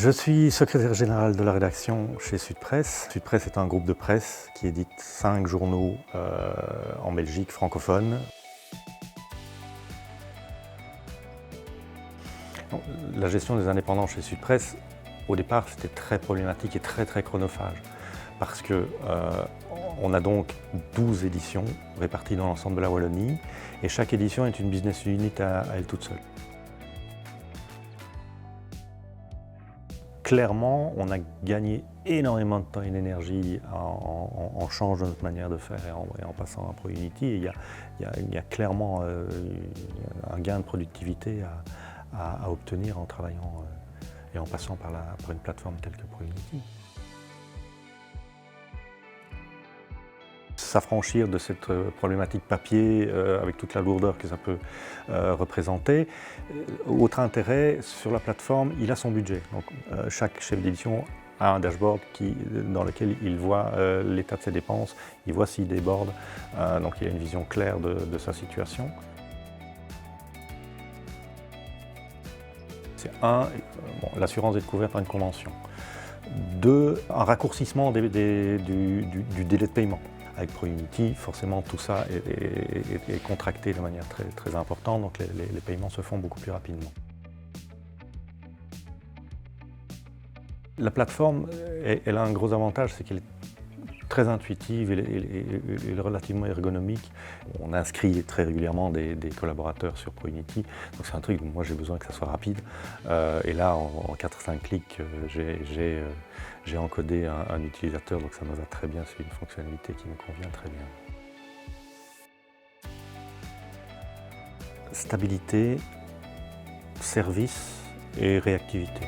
Je suis secrétaire général de la rédaction chez Sud-Presse. Sud-Presse est un groupe de presse qui édite 5 journaux en Belgique francophone. La gestion des indépendants chez Sud-Presse, au départ, c'était très problématique et très chronophage. Parce qu'on a donc 12 éditions réparties dans l'ensemble de la Wallonie et chaque édition est une business unit à elle toute seule. Clairement, on a gagné énormément de temps et d'énergie en changeant notre manière de faire et en passant à ProUnity. Il y a clairement un gain de productivité à obtenir en travaillant et en passant par une plateforme telle que ProUnity. S'affranchir de cette problématique papier avec toute la lourdeur que ça peut représenter. Autre intérêt, sur la plateforme, il a son budget. Donc, chaque chef d'édition a un dashboard dans lequel il voit l'état de ses dépenses, il voit s'il déborde, donc il a une vision claire de sa situation. C'est l'assurance d'être couverte par une convention. 2, un raccourcissement du délai de paiement. Avec ProUnity, forcément, tout ça est contracté de manière très importante, donc les paiements se font beaucoup plus rapidement. La plateforme, elle a un gros avantage, c'est qu'elle est très intuitive et relativement ergonomique. On inscrit très régulièrement des collaborateurs sur ProUnity, donc c'est un truc où moi j'ai besoin que ça soit rapide. Et là, en 4-5 clics, j'ai encodé un utilisateur, donc ça me va très bien, c'est une fonctionnalité qui me convient très bien. Stabilité, service et réactivité.